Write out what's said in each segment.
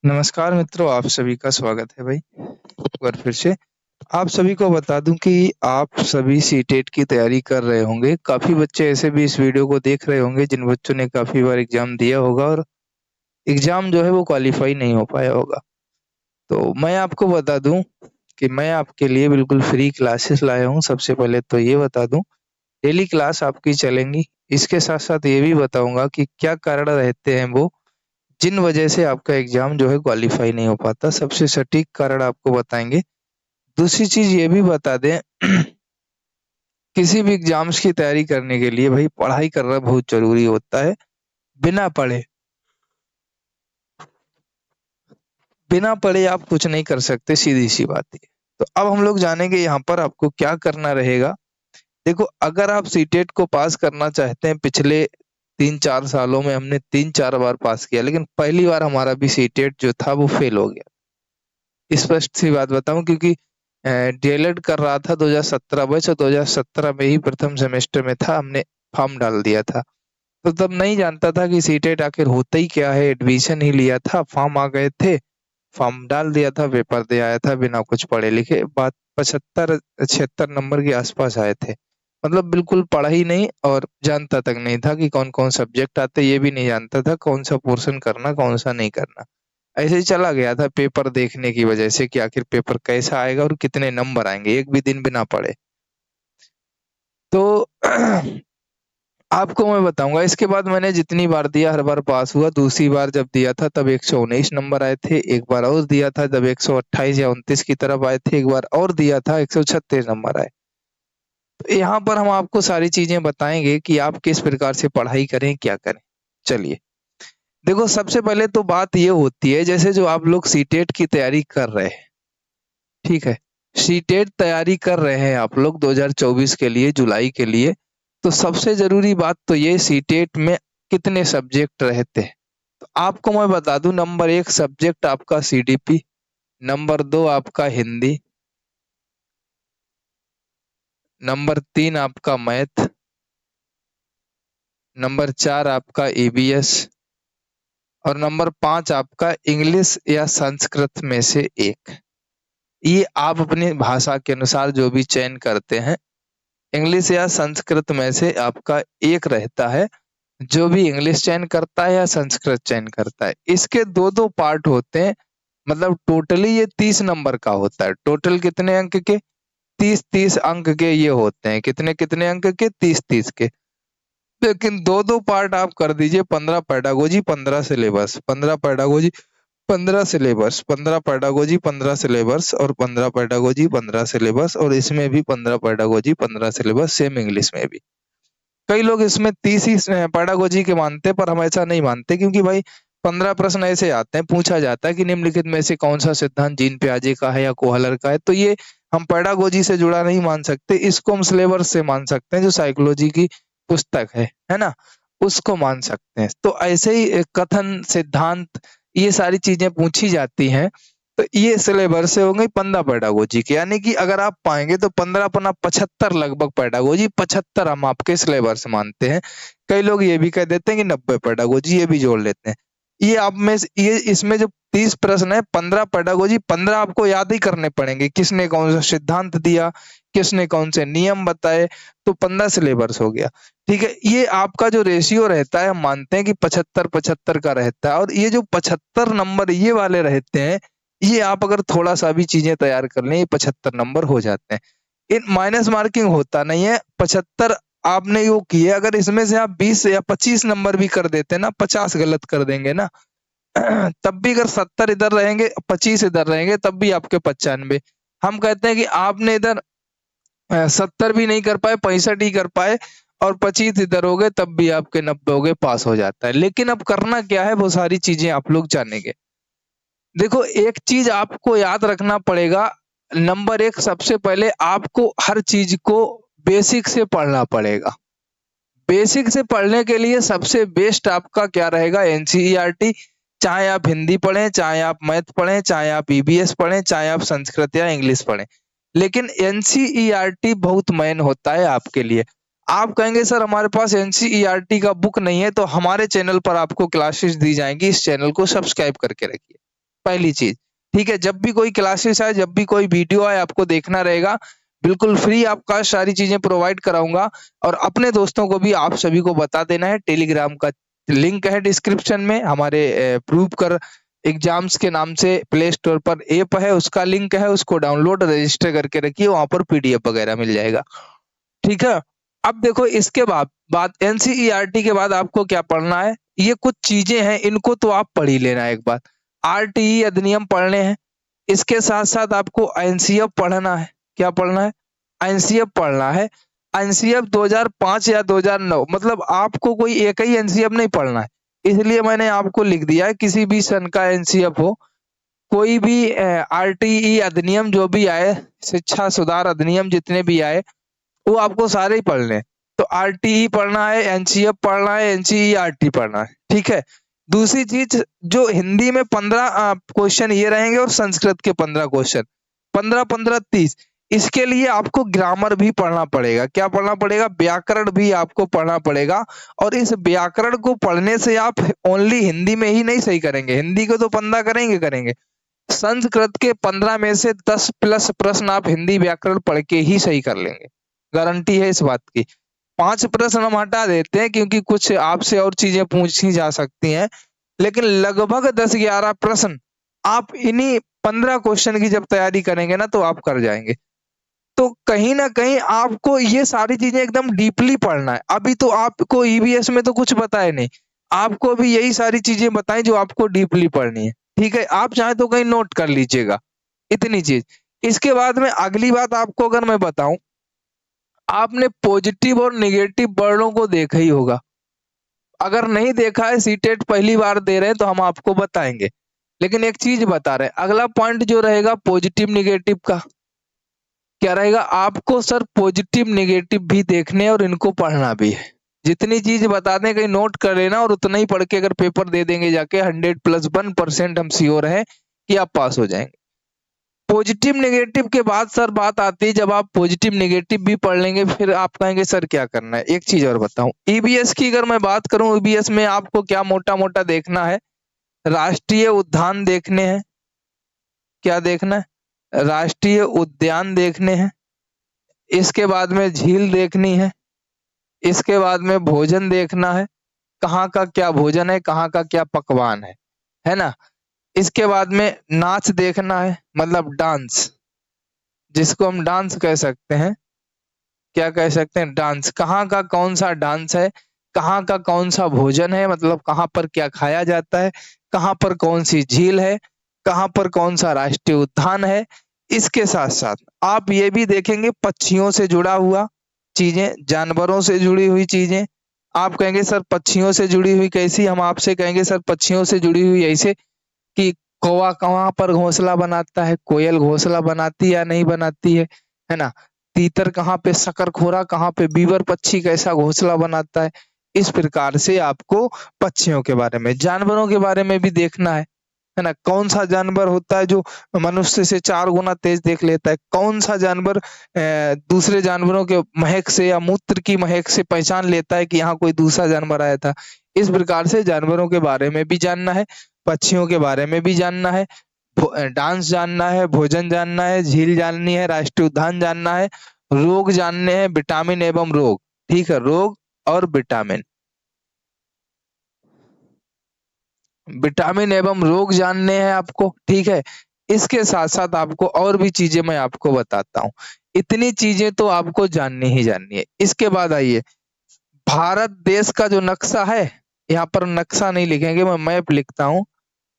नमस्कार मित्रों, आप सभी का स्वागत है भाई। एक बार फिर से आप सभी को बता दूं कि आप सभी सीटेट की तैयारी कर रहे होंगे। काफ़ी बच्चे ऐसे भी इस वीडियो को देख रहे होंगे जिन बच्चों ने काफ़ी बार एग्ज़ाम दिया होगा और एग्ज़ाम जो है वो क्वालीफाई नहीं हो पाया होगा। तो मैं आपको बता दूं कि मैं आपके लिए बिल्कुल फ्री क्लासेस लाया हूं। सबसे पहले तो ये बता दूं, डेली क्लास आपकी चलेंगी। इसके साथ-साथ ये भी बताऊंगा कि क्या कारण रहते हैं वो जिन वजह से आपका एग्जाम जो है क्वालीफाई नहीं हो पाता, सबसे सटीक कारण आपको बताएँगे। दूसरी चीज़ ये भी बता दें किसी भी एग्जाम्स की तैयारी करने के लिए भाई पढ़ाई करना बहुत ज़रूरी होता है। बिना पढ़े बिना पढ़े आप कुछ नहीं कर सकते, सीधी-सी बात है। तो अब हम लोग जानेंगे यहाँ पर आपको क्या करना रहेगा। देखो, अगर आप सीटेट को पास करना चाहते हैं, पिछले 3-4 सालों में हमने 3-4 बार पास किया, लेकिन पहली बार हमारा भी सीटेट जो था वो फेल हो गया। स्पष्ट सी बात बताऊँ, क्योंकि डीएलएड कर रहा था 2017 बैच और 2017 में ही प्रथम सेमेस्टर में था, हमने फॉर्म डाल दिया था। तो तब नहीं जानता था कि सीटेट आखिर होता ही क्या है, एडमिशन ही लिया था, फॉर्म आ गए थे, फॉर्म डाल दिया था, पेपर दे आया था बिना कुछ पढ़े लिखे। बात 75-76 नंबर के आसपास आए थे। मतलब बिल्कुल पढ़ा ही नहीं और जानता तक नहीं था कि कौन-कौन सब्जेक्ट आते, ये भी नहीं जानता था कौन-सा पोर्शन करना, कौन-सा नहीं करना। ऐसे ही चला गया था पेपर देखने की वजह से कि आखिर पेपर कैसा आएगा और कितने नंबर आएँगे, एक भी दिन बिना पढ़े। तो आपको मैं बताऊँगा, इसके बाद मैंने जितनी बार दिया हर बार पास हुआ। दूसरी बार जब दिया था तब 119 नंबर आए थे, एक बार और दिया था जब 128 या 29 की तरफ आए थे, एक बार और दिया था 136 नंबर आए। तो यहाँ पर हम आपको सारी चीज़ें बताएँगे कि आप किस प्रकार से पढ़ाई करें, क्या करें। चलिए, देखो सबसे पहले तो बात ये होती है, जैसे जो आप लोग सीटेट की तैयारी कर रहे हैं, ठीक है? सीटेट तैयारी कर रहे हैं आप लोग 2024 के लिए, जुलाई के लिए, तो सबसे ज़रूरी बात तो ये सीटेट में कितने सब्जेक्ट रहते हैं। तो आपको मैं बता दूँ, नंबर 1 सब्जेक्ट आपका सीडीपी, नंबर 2 आपका हिंदी, नंबर 3 आपका मैथ, नंबर 4 आपका ईवीएस और नंबर 5 आपका इंग्लिश या संस्कृत में से एक। ये आप अपनी भाषा के अनुसार जो भी चयन करते हैं, इंग्लिश या संस्कृत में से आपका एक रहता है। जो भी इंग्लिश चयन करता है या संस्कृत चयन करता है, इसके 2-2 पार्ट होते हैं। मतलब टोटली ये 30 नंबर का होता है। टोटल कितने अंक के? 30-30 अंक के ये होते हैं। कितने-कितने अंक के? 30-30 के। लेकिन 2-2 पार्ट आप कर दीजिए, 15 pedagogy, 15 syllabus, 15 pedagogy, 15 syllabus, 15 pedagogy, 15 syllabus और 15 पेडागोजी, 15 सिलेबस और इसमें भी 15 पेडागोजी, 15 सिलेबस, सेम इंग्लिश में भी। कई लोग इसमें 30 ही पेडागोजी के मानते हैं, पर हम ऐसा नहीं मानते, क्योंकि भाई 15 प्रश्न ऐसे आते हैं, पूछा जाता है कि निम्नलिखित में से कौन-सा सिद्धांत जीन पियाजे का है या कोहलर का है, तो ये हम पेडागोजी से जुड़ा नहीं मान सकते, इसको हम सिलेबस से मान सकते हैं, जो साइकोलॉजी की पुस्तक है ना? उसको मान सकते हैं। तो ऐसे ही कथन, सिद्धांत, ये सारी चीज़ें पूछी जाती हैं, तो ये सिलेबस से हो गई 15 पेडागोजी की, यानी कि अगर आप पाएँगे तो 15 पन्ना 75 लगभग पेडागोजी, 75 हम आपके सिलेबस मानते हैं। कई लोग ये भी कह देते हैं कि 90 पेडागोजी, ये भी जोड़ लेते हैं। ये आप में से ये इसमें जो 30 प्रश्न है, 15 पेडागोजी, 15 आपको याद ही करने पड़ेंगे। किसने कौन-सा सिद्धांत दिया, किसने कौन से नियम बताए, तो 15 सिलेबस हो गया। ठीक है? ये आपका जो रेशियो रहता है, हम मानते हैं कि 75-75 का रहता है और ये जो 75 नंबर ये वाले रहते हैं, ये आप अगर थोड़ा-सा भी चीज़ें तैयार कर लें, ये 75 नंबर हो जाते हैं। इन माइनस मार्किंग होता नहीं है, 75 आपने वो किए, अगर इसमें से आप 20 या 25 नंबर भी कर देते ना, 50 गलत कर देंगे ना, तब भी अगर 70 इधर रहेंगे, 25 इधर रहेंगे, तब भी आपके 95। हम कहते हैं कि आपने इधर 70 भी नहीं कर पाए, 65 ही कर पाए और 25 इधर हो गए, तब भी आपके 90 हो गए, पास हो जाता है। लेकिन अब करना क्या है, वो सारी चीज़ें आप लोग जानेंगे। देखो, एक चीज़ आपको याद रखना पड़ेगा, नंबर 1 सबसे पहले आपको हर चीज़ को बेसिक से पढ़ना पड़ेगा। बेसिक से पढ़ने के लिए सबसे बेस्ट आपका क्या रहेगा, एनसीईआरटी। चाहे आप हिंदी पढ़ें, चाहे आप मैथ पढ़ें, चाहे आप ईवीएस पढ़ें, चाहे आप संस्कृत या इंग्लिश पढ़ें। लेकिन एनसीईआरटी बहुत मेन होता है आपके लिए। आप कहेंगे सर हमारे पास एनसीईआरटी का बुक नहीं है, तो हमारे चैनल पर आपको क्लासेस दी जाएँगी, इस चैनल को सब्सक्राइब करके रखिए। पहली चीज। ठीक है, जब भी कोई क्लासेस आए, जब भी कोई वीडियो आए, आपको देखना रहेगा, बिल्कुल फ्री आपका सारी चीजें प्रोवाइड कराऊंगा। और अपने दोस्तों को भी आप सभी को बता देना है। टेलीग्राम का लिंक है डिस्क्रिप्शन में, हमारे प्रूव कर एग्जाम्स के नाम से प्ले स्टोर पर ऐप है, उसका लिंक है, उसको डाउनलोड रजिस्टर करके रखिए, वहां पर पीडीएफ वगैरह मिल जाएगा। ठीक है, अब देखो इसके बाद एनसीईआरटी के बाद आपको क्या पढ़ना है, ये कुछ चीजें हैं, इनको तो आप पढ़ ही लेना एक बार। आरटीई अधिनियम पढ़ने हैं, इसके साथ साथ आपको एनसीएफ पढ़ना है। क्या पढ़ना है? एनसीएफ पढ़ना है। एनसीएफ 2005 या 2009, मतलब आपको कोई एक ही एनसीएफ नहीं पढ़ना है, इसलिए मैंने आपको लिख दिया है किसी भी सन का एनसीएफ हो, कोई भी आरटीई अधिनियम जो भी आए, शिक्षा सुधार अधिनियम जितने भी आए, वो आपको सारे ही पढ़ने हैं। तो आरटीई पढ़ना है, एनसीएफ पढ़ना है, एनसीईआरटी पढ़ना है। ठीक है, दूसरी चीज, जो हिंदी में 15 क्वेश्चन ये रहेंगे और संस्कृत के 15 क्वेश्चन, 15 15 30। इसके लिए आपको ग्रामर भी पढ़ना पड़ेगा। क्या पढ़ना पड़ेगा? व्याकरण भी आपको पढ़ना पड़ेगा। और इस व्याकरण को पढ़ने से आप ओनली हिंदी में ही नहीं सही करेंगे, हिंदी को तो 15 करेंगे, संस्कृत के 15 में से 10 प्लस प्रश्न आप हिंदी व्याकरण पढ़ के ही सही कर लेंगे, गारंटी है इस बात की। 5 प्रश्न हम हटा देते हैं क्योंकि कुछ आपसे और चीजें पूछी जा सकती हैं, लेकिन लगभग 10-11 प्रश्न आप इन्हीं 15 क्वेश्चन की जब तैयारी करेंगे ना, तो आप कर जाएंगे। तो कहीं ना कहीं आपको ये सारी चीजें एकदम डीपली पढ़ना है। अभी तो आपको ईवीएस में तो कुछ बताए नहीं, आपको भी यही सारी चीजें बताएं जो आपको डीपली पढ़नी है। ठीक है, आप चाहे तो कहीं नोट कर लीजिएगा इतनी चीज। इसके बाद में अगली बात आपको अगर मैं बताऊं, आपने पॉजिटिव और निगेटिव वर्णों को देखा ही होगा। अगर नहीं देखा है, सीटेट पहली बार दे रहे हैं तो हम आपको बताएंगे, लेकिन एक चीज बता रहे हैं, अगला पॉइंट जो रहेगा पॉजिटिव निगेटिव का, क्या रहेगा? आपको सर पॉजिटिव निगेटिव भी देखने हैं और इनको पढ़ना भी है। जितनी चीज बता दें कहीं नोट कर लेना, और उतना ही पढ़ के अगर पेपर दे देंगे जाके, 100+1% हम श्योर है कि आप पास हो जाएंगे। पॉजिटिव नेगेटिव के बाद सर बात आती है, जब आप पॉजिटिव नेगेटिव भी पढ़ लेंगे, फिर आप कहेंगे सर क्या करना है। एक चीज और बताऊं, ईबीएस की अगर मैं बात करूं, ईबीएस में आपको क्या मोटा मोटा देखना है, राष्ट्रीय उद्यान देखने हैं। क्या देखना है? राष्ट्रीय उद्यान देखने हैं। इसके बाद में झील देखनी है। इसके बाद में भोजन देखना है, कहाँ का क्या भोजन है, कहाँ का क्या पकवान है ना। इसके बाद में नाच देखना है, मतलब डांस, जिसको हम डांस कह सकते हैं। क्या कह सकते हैं? डांस। कहाँ का कौन सा डांस है, कहाँ का कौन सा भोजन है, मतलब कहाँ पर क्या खाया जाता है, कहाँ पर कौन सी झील है, कहाँ पर कौन सा राष्ट्रीय उद्यान है। इसके साथ साथ आप ये भी देखेंगे पक्षियों से जुड़ा हुआ चीजें, जानवरों से जुड़ी हुई चीजें। आप कहेंगे सर पक्षियों से जुड़ी हुई कैसी? हम आपसे कहेंगे सर पक्षियों से जुड़ी हुई ऐसे कि कौवा कहाँ पर घोंसला बनाता है, कोयल घोंसला बनाती है या नहीं बनाती है ना। तीतर कहाँ पे, शकरखोरा कहाँ पे, बीवर पक्षी कैसा घोंसला बनाता है। इस प्रकार से आपको पक्षियों के बारे में, जानवरों के बारे में भी देखना है ना। कौन सा जानवर होता है जो मनुष्य से 4 गुना तेज देख लेता है, कौन सा जानवर दूसरे जानवरों के महक से या मूत्र की महक से पहचान लेता है कि यहाँ कोई दूसरा जानवर आया था। इस प्रकार से जानवरों के बारे में भी जानना है, पक्षियों के बारे में भी जानना है, डांस जानना है, भोजन जानना है, झील जाननी है, राष्ट्रीय उद्यान जानना है, रोग जानने हैं, विटामिन एवं रोग। ठीक है, रोग और विटामिन, विटामिन एवं रोग जानने हैं आपको। ठीक है, इसके साथ साथ आपको और भी चीजें मैं आपको बताता हूँ। इतनी चीजें तो आपको जाननी ही जाननी है। इसके बाद आइए, भारत देश का जो नक्शा है, यहाँ पर नक्शा नहीं लिखेंगे, मैं मैप लिखता हूँ।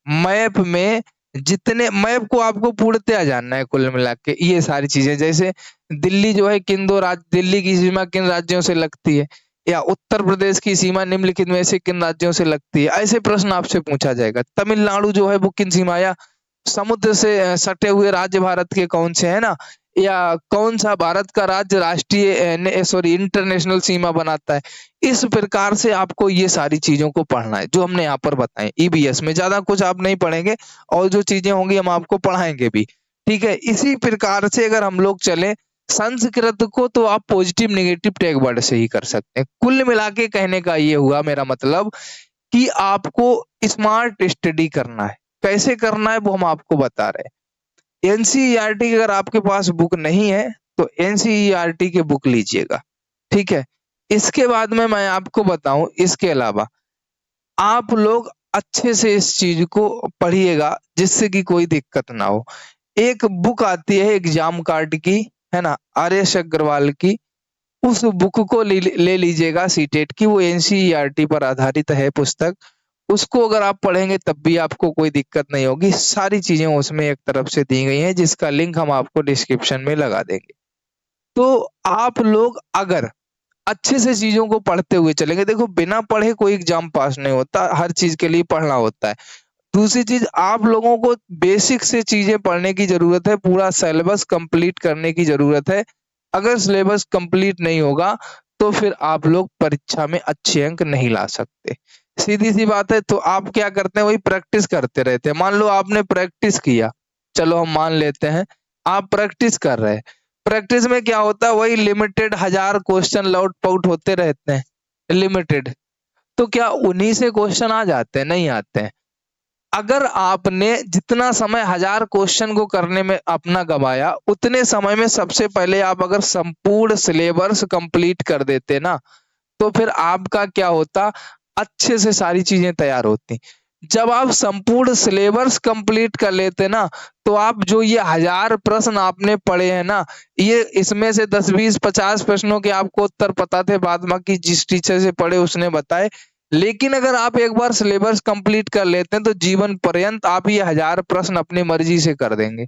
मैप में जितने, मैप को आपको पूर्णतया जानना है कुल मिला के, ये सारी चीजें, जैसे दिल्ली जो है किन दो राज्य, दिल्ली की सीमा किन राज्यों से लगती है, या उत्तर प्रदेश की सीमा निम्नलिखित में से किन राज्यों से लगती है, ऐसे प्रश्न आपसे पूछा जाएगा। तमिलनाडु जो है वो किन सीमा, या समुद्र से सटे हुए राज्य भारत के कौन से है ना, या कौन सा भारत का राज्य राष्ट्रीय सॉरी इंटरनेशनल सीमा बनाता है। इस प्रकार से आपको ये सारी चीजों को पढ़ना है जो हमने यहाँ पर बताए। ईबीएस में ज्यादा कुछ आप नहीं पढ़ेंगे, और जो चीजें होंगी हम आपको पढ़ाएंगे भी। ठीक है, इसी प्रकार से अगर हम लोग चले, संस्कृत को तो आप पॉजिटिव नेगेटिव टैग वर्ड से ही कर सकते हैं। कुल मिला के कहने का ये हुआ मेरा मतलब कि आपको स्मार्ट स्टडी करना है। कैसे करना है वो हम आपको बता रहे हैं। एनसीईआरटी की अगर आपके पास बुक नहीं है तो एनसीईआरटी की बुक लीजिएगा, ठीक है। इसके बाद में मैं आपको बताऊं, इसके अलावा आप लोग अच्छे से इस चीज को पढ़िएगा जिससे कि कोई दिक्कत ना हो। एक बुक आती है एग्जाम कार्ड की, है ना, आर.एस. अग्रवाल की, उस बुक को ले लीजिएगा सीटेट की, वो एनसीईआरटी पर आधारित है पुस्तक। उसको अगर आप पढ़ेंगे तब भी आपको कोई दिक्कत नहीं होगी, सारी चीजें उसमें एक तरफ से दी गई हैं जिसका लिंक हम आपको डिस्क्रिप्शन में लगा देंगे। तो आप लोग अगर अच्छे से चीजों को पढ़ते हुए चलेंगे, देखो बिना पढ़े कोई एग्जाम पास नहीं होता, हर चीज के लिए पढ़ना होता है। दूसरी चीज, आप लोगों को बेसिक से चीजें पढ़ने की जरूरत है, पूरा सिलेबस कंप्लीट करने की जरूरत है। अगर सिलेबस कंप्लीट नहीं होगा तो फिर आप लोग परीक्षा में अच्छे अंक नहीं ला सकते, सीधी सी बात है। तो आप क्या करते हैं, वही प्रैक्टिस करते रहते हैं। मान लो आपने प्रैक्टिस किया, चलो हम मान लेते हैं आप प्रैक्टिस कर रहे हैं, प्रैक्टिस में क्या होता है, वही लिमिटेड 1000 क्वेश्चन लौट पाउट होते रहते हैं, लिमिटेड। तो क्या उन्हीं से क्वेश्चन आ जाते हैं? नहीं आते हैं। अगर आपने जितना समय 1000 क्वेश्चन को करने में अपना गवाया, उतने समय में सबसे पहले आप अगर संपूर्ण सिलेबस कंप्लीट कर देते ना, तो फिर आपका क्या होता, अच्छे से सारी चीजें तैयार होती। जब आप संपूर्ण सिलेबस कंप्लीट कर लेते ना, तो आप जो ये 1000 प्रश्न आपने पढ़े हैं ना, ये इसमें से 10 20 50 प्रश्नों के आपको उत्तर पता थे, बाद बाकी जिस टीचर से पढ़े उसने बताए। लेकिन अगर आप एक बार सिलेबस कंप्लीट कर लेते हैं तो जीवन पर्यंत आप ये 1000 प्रश्न अपनी मर्जी से कर देंगे।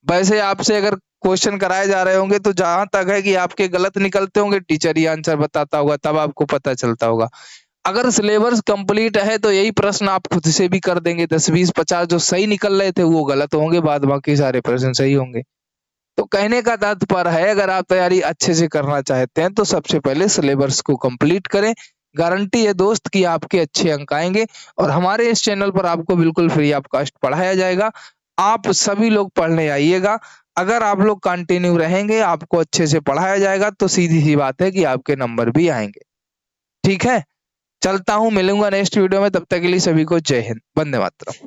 वैसे आपसे अगर क्वेश्चन कराए जा रहे होंगे तो जहां तक है कि आपके गलत निकलते होंगे, टीचर ही आंसर बताता होगा, तब आपको पता चलता होगा। अगर सिलेबस कंप्लीट है तो यही प्रश्न आप खुद से भी कर देंगे, 10 20 50 जो सही निकल रहे थे वो गलत होंगे, बाद बाकी सारे प्रश्न सही होंगे। तो कहने का तात्पर्य है, अगर आप तैयारी अच्छे से करना चाहते हैं तो सबसे पहले सिलेबस को कंप्लीट करें। गारंटी है दोस्त कि आपके अच्छे अंक आएंगे, और हमारे इस चैनल पर आपको बिल्कुल फ्री ऑफ कॉस्ट पढ़ाया जाएगा। आप सभी लोग पढ़ने आइएगा। अगर आप लोग कंटिन्यू रहेंगे, आपको अच्छे से पढ़ाया जाएगा, तो सीधी सी बात है कि आपके नंबर भी आएंगे। ठीक है, चलता हूँ, मिलूंगा नेक्स्ट वीडियो में, तब तक के लिए सभी को जय हिंद, वंदे मातरम।